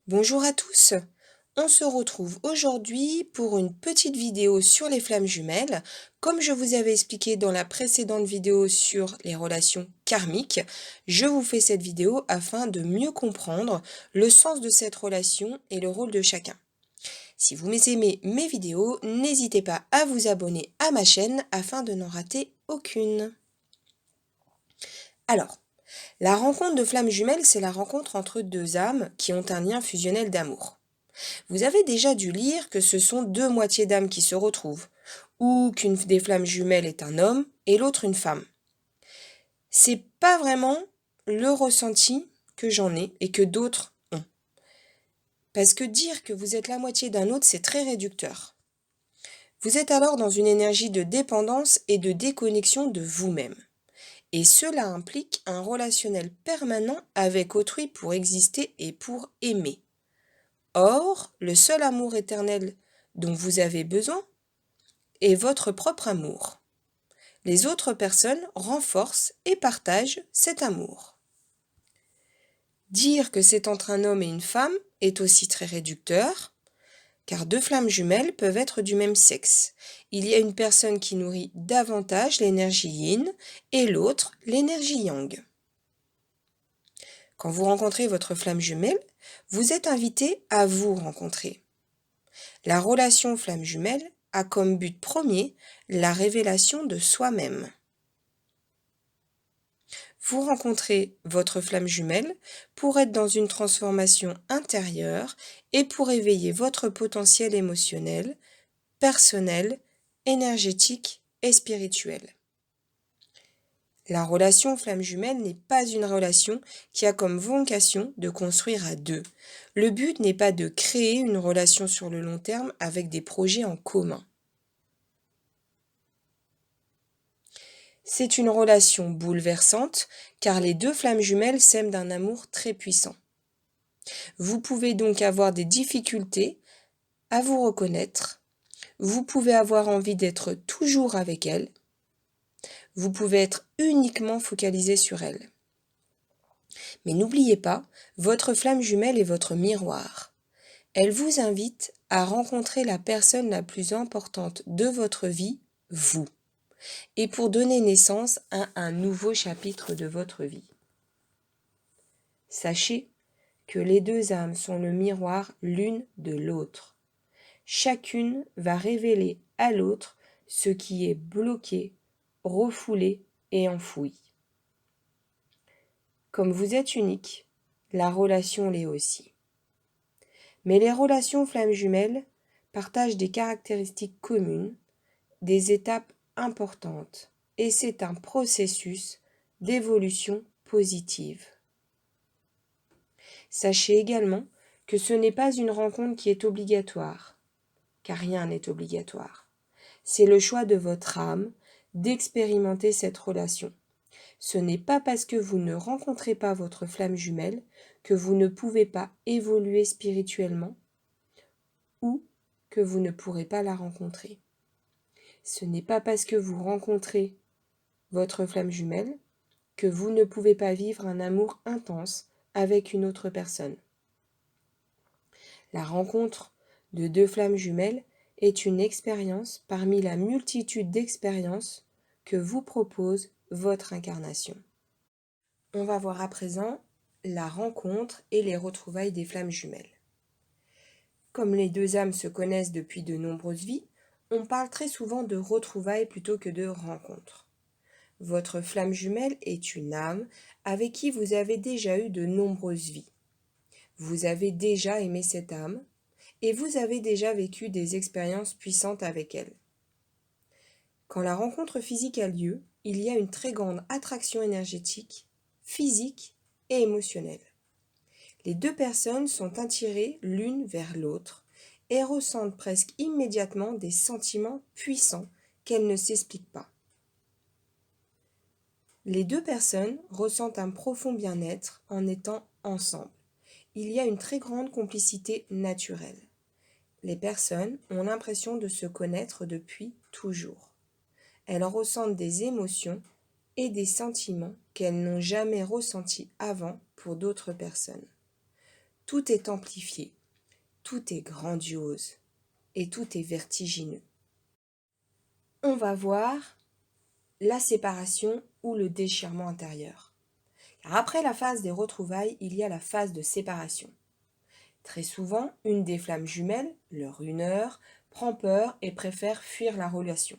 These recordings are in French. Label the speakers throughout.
Speaker 1: Bonjour à tous. On se retrouve aujourd'hui pour une petite vidéo sur les flammes jumelles. Comme je vous avais expliqué dans la précédente vidéo sur les relations karmiques, je vous fais cette vidéo afin de mieux comprendre le sens de cette relation et le rôle de chacun. Si vous aimez mes vidéos, n'hésitez pas à vous abonner à ma chaîne afin de n'en rater aucune. Alors, la rencontre de flammes jumelles, c'est la rencontre entre deux âmes qui ont un lien fusionnel d'amour. Vous avez déjà dû lire que ce sont deux moitiés d'âme qui se retrouvent, ou qu'une des flammes jumelles est un homme et l'autre une femme. C'est pas vraiment le ressenti que j'en ai et que d'autres ont. Parce que dire que vous êtes la moitié d'un autre, c'est très réducteur. Vous êtes alors dans une énergie de dépendance et de déconnexion de vous-même. Et cela implique un relationnel permanent avec autrui pour exister et pour aimer. Or, le seul amour éternel dont vous avez besoin est votre propre amour. Les autres personnes renforcent et partagent cet amour. Dire que c'est entre un homme et une femme est aussi très réducteur, car deux flammes jumelles peuvent être du même sexe. Il y a une personne qui nourrit davantage l'énergie yin et l'autre l'énergie yang. Quand vous rencontrez votre flamme jumelle, vous êtes invité à vous rencontrer. La relation flamme jumelle a comme but premier la révélation de soi-même. Vous rencontrez votre flamme jumelle pour être dans une transformation intérieure et pour éveiller votre potentiel émotionnel, personnel, énergétique et spirituel. La relation flamme jumelle n'est pas une relation qui a comme vocation de construire à deux. Le but n'est pas de créer une relation sur le long terme avec des projets en commun. C'est une relation bouleversante car les deux flammes jumelles s'aiment d'un amour très puissant. Vous pouvez donc avoir des difficultés à vous reconnaître. Vous pouvez avoir envie d'être toujours avec elle. Vous pouvez être uniquement focalisé sur elle. Mais n'oubliez pas, votre flamme jumelle est votre miroir. Elle vous invite à rencontrer la personne la plus importante de votre vie, vous, et pour donner naissance à un nouveau chapitre de votre vie. Sachez que les deux âmes sont le miroir l'une de l'autre. Chacune va révéler à l'autre ce qui est bloqué, refoulé et enfoui. Comme vous êtes unique, la relation l'est aussi. Mais les relations flammes jumelles partagent des caractéristiques communes, des étapes importantes, et c'est un processus d'évolution positive. Sachez également que ce n'est pas une rencontre qui est obligatoire, car rien n'est obligatoire. C'est le choix de votre âme d'expérimenter cette relation. Ce n'est pas parce que vous ne rencontrez pas votre flamme jumelle que vous ne pouvez pas évoluer spirituellement ou que vous ne pourrez pas la rencontrer. Ce n'est pas parce que vous rencontrez votre flamme jumelle que vous ne pouvez pas vivre un amour intense avec une autre personne. La rencontre de deux flammes jumelles est une expérience parmi la multitude d'expériences que vous propose votre incarnation. On va voir à présent la rencontre et les retrouvailles des flammes jumelles. Comme les deux âmes se connaissent depuis de nombreuses vies, on parle très souvent de retrouvailles plutôt que de rencontres. Votre flamme jumelle est une âme avec qui vous avez déjà eu de nombreuses vies. Vous avez déjà aimé cette âme et vous avez déjà vécu des expériences puissantes avec elle. Quand la rencontre physique a lieu, il y a une très grande attraction énergétique, physique et émotionnelle. Les deux personnes sont attirées l'une vers l'autre et ressentent presque immédiatement des sentiments puissants qu'elles ne s'expliquent pas. Les deux personnes ressentent un profond bien-être en étant ensemble. Il y a une très grande complicité naturelle. Les personnes ont l'impression de se connaître depuis toujours. Elles ressentent des émotions et des sentiments qu'elles n'ont jamais ressentis avant pour d'autres personnes. tout est amplifié, tout est grandiose et tout est vertigineux. On va voir la séparation ou le déchirement intérieur. Car après la phase des retrouvailles, il y a la phase de séparation. Très souvent, une des flammes jumelles, le runeur, prend peur et préfère fuir la relation.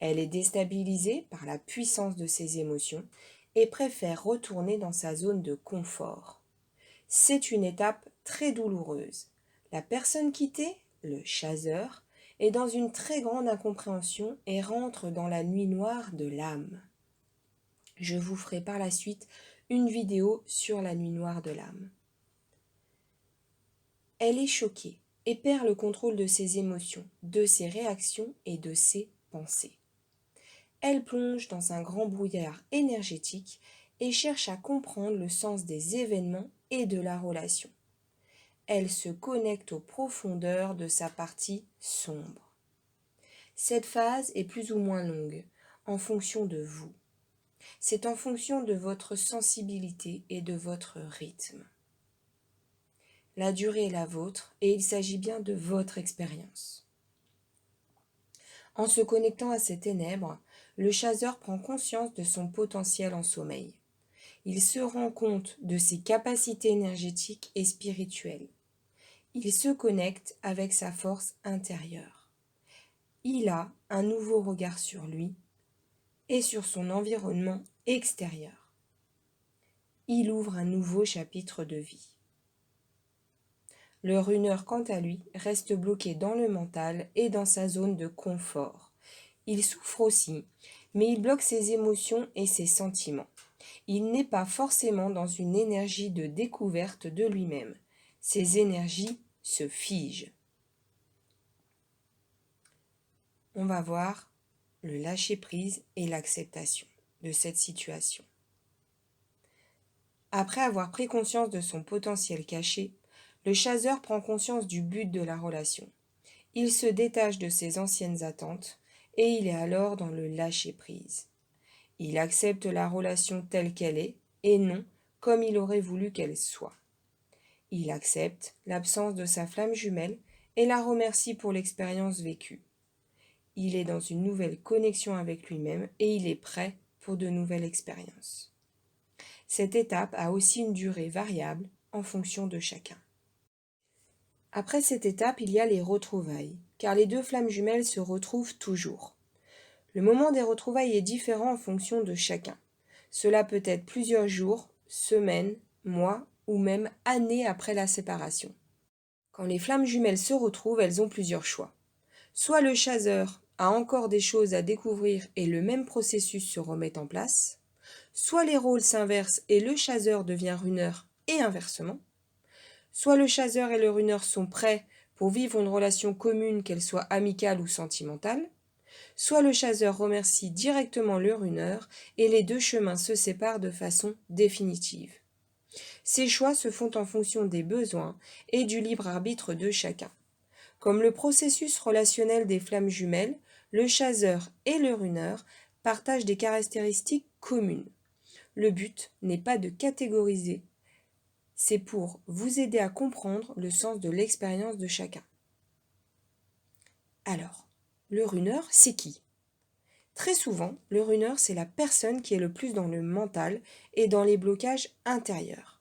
Speaker 1: Elle est déstabilisée par la puissance de ses émotions et préfère retourner dans sa zone de confort. C'est une étape très douloureuse. La personne quittée, le chaseur, est dans une très grande incompréhension et rentre dans la nuit noire de l'âme. Je vous ferai par la suite une vidéo sur la nuit noire de l'âme. Elle est choquée et perd le contrôle de ses émotions, de ses réactions et de ses pensées. Elle plonge dans un grand brouillard énergétique et cherche à comprendre le sens des événements et de la relation. Elle se connecte aux profondeurs de sa partie sombre. Cette phase est plus ou moins longue, en fonction de vous. C'est en fonction de votre sensibilité et de votre rythme. La durée est la vôtre et il s'agit bien de votre expérience. En se connectant à ces ténèbres, le chasseur prend conscience de son potentiel en sommeil. Il se rend compte de ses capacités énergétiques et spirituelles. Il se connecte avec sa force intérieure. Il a un nouveau regard sur lui et sur son environnement extérieur. Il ouvre un nouveau chapitre de vie. Le runner, quant à lui, reste bloqué dans le mental et dans sa zone de confort. Il souffre aussi, mais il bloque ses émotions et ses sentiments. Il n'est pas forcément dans une énergie de découverte de lui-même. Ses énergies se figent. On va voir le lâcher-prise et l'acceptation de cette situation. Après avoir pris conscience de son potentiel caché, le chasseur prend conscience du but de la relation. Il se détache de ses anciennes attentes et il est alors dans le lâcher-prise. Il accepte la relation telle qu'elle est et non comme il aurait voulu qu'elle soit. Il accepte l'absence de sa flamme jumelle et la remercie pour l'expérience vécue. Il est dans une nouvelle connexion avec lui-même et il est prêt pour de nouvelles expériences. Cette étape a aussi une durée variable en fonction de chacun. Après cette étape, il y a les retrouvailles, car les deux flammes jumelles se retrouvent toujours. Le moment des retrouvailles est différent en fonction de chacun. Cela peut être plusieurs jours, semaines, mois ou même années après la séparation. Quand les flammes jumelles se retrouvent, elles ont plusieurs choix. Soit le chasseur a encore des choses à découvrir et le même processus se remet en place, soit les rôles s'inversent et le chasseur devient runner et inversement, soit le chasseur et le runner sont prêts pour vivre une relation commune, qu'elle soit amicale ou sentimentale, soit le chasseur remercie directement le runner et les deux chemins se séparent de façon définitive. Ces choix se font en fonction des besoins et du libre arbitre de chacun. Comme le processus relationnel des flammes jumelles, le chasseur et le runner partagent des caractéristiques communes. Le but n'est pas de catégoriser, c'est pour vous aider à comprendre le sens de l'expérience de chacun. Alors, le runner, c'est qui ? Très souvent, le runner, c'est la personne qui est le plus dans le mental et dans les blocages intérieurs.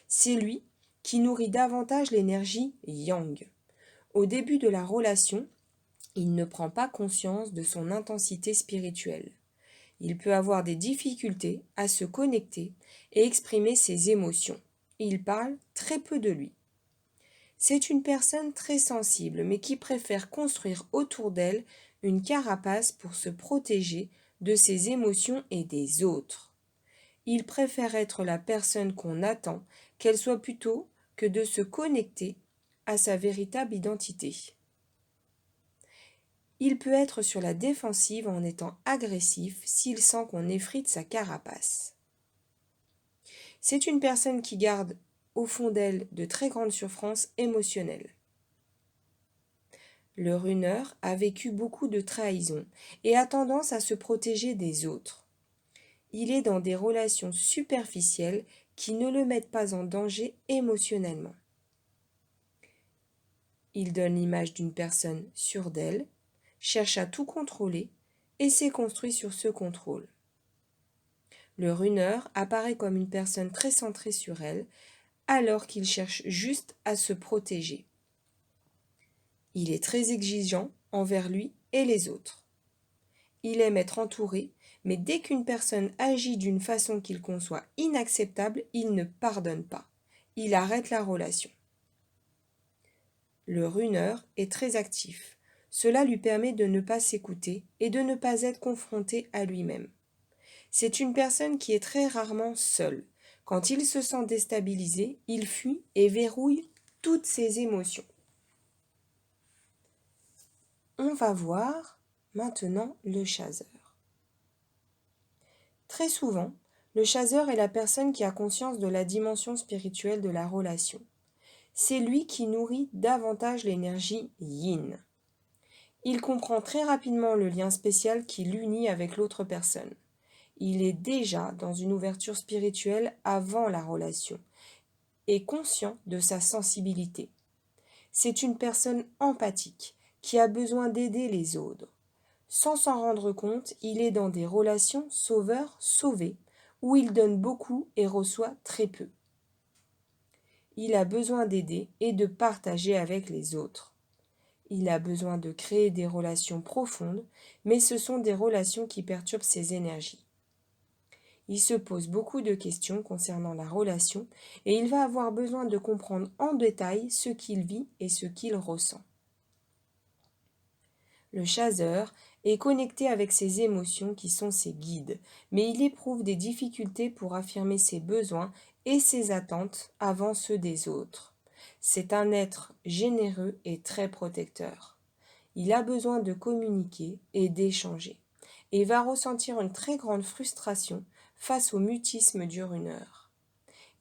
Speaker 1: C'est lui qui nourrit davantage l'énergie yang. Au début de la relation, il ne prend pas conscience de son intensité spirituelle. Il peut avoir des difficultés à se connecter et exprimer ses émotions. Il parle très peu de lui. C'est une personne très sensible, mais qui préfère construire autour d'elle une carapace pour se protéger de ses émotions et des autres. Il préfère être la personne qu'on attend, qu'elle soit plutôt que de se connecter à sa véritable identité. Il peut être sur la défensive en étant agressif s'il sent qu'on effrite sa carapace. C'est une personne qui garde au fond d'elle de très grandes souffrances émotionnelles. Le runner a vécu beaucoup de trahisons et a tendance à se protéger des autres. Il est dans des relations superficielles qui ne le mettent pas en danger émotionnellement. Il donne l'image d'une personne sûre d'elle, cherche à tout contrôler et s'est construit sur ce contrôle. Le runner apparaît comme une personne très centrée sur elle, alors qu'il cherche juste à se protéger. Il est très exigeant envers lui et les autres. Il aime être entouré, mais dès qu'une personne agit d'une façon qu'il conçoit inacceptable, il ne pardonne pas. Il arrête la relation. Le runner est très actif. Cela lui permet de ne pas s'écouter et de ne pas être confronté à lui-même. C'est une personne qui est très rarement seule. Quand il se sent déstabilisé, il fuit et verrouille toutes ses émotions. On va voir maintenant le chasseur. Très souvent, le chasseur est la personne qui a conscience de la dimension spirituelle de la relation. C'est lui qui nourrit davantage l'énergie yin. Il comprend très rapidement le lien spécial qui l'unit avec l'autre personne. Il est déjà dans une ouverture spirituelle avant la relation et conscient de sa sensibilité. C'est une personne empathique qui a besoin d'aider les autres. Sans s'en rendre compte, il est dans des relations sauveur-sauvé où il donne beaucoup et reçoit très peu. Il a besoin d'aider et de partager avec les autres. Il a besoin de créer des relations profondes, mais ce sont des relations qui perturbent ses énergies. Il se pose beaucoup de questions concernant la relation et il va avoir besoin de comprendre en détail ce qu'il vit et ce qu'il ressent. Le chasseur est connecté avec ses émotions qui sont ses guides, mais il éprouve des difficultés pour affirmer ses besoins et ses attentes avant ceux des autres. C'est un être généreux et très protecteur. Il a besoin de communiquer et d'échanger, et va ressentir une très grande frustration face au mutisme du runner.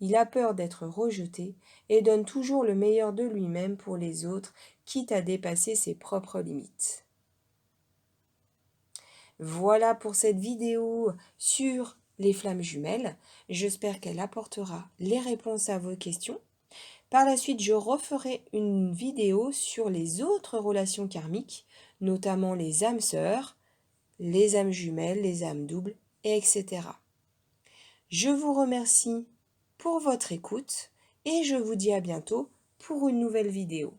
Speaker 1: Il a peur d'être rejeté et donne toujours le meilleur de lui-même pour les autres, quitte à dépasser ses propres limites. Voilà pour cette vidéo sur les flammes jumelles. J'espère qu'elle apportera les réponses à vos questions. Par la suite, je referai une vidéo sur les autres relations karmiques, notamment les âmes sœurs, les âmes jumelles, les âmes doubles, etc. Je vous remercie pour votre écoute et je vous dis à bientôt pour une nouvelle vidéo.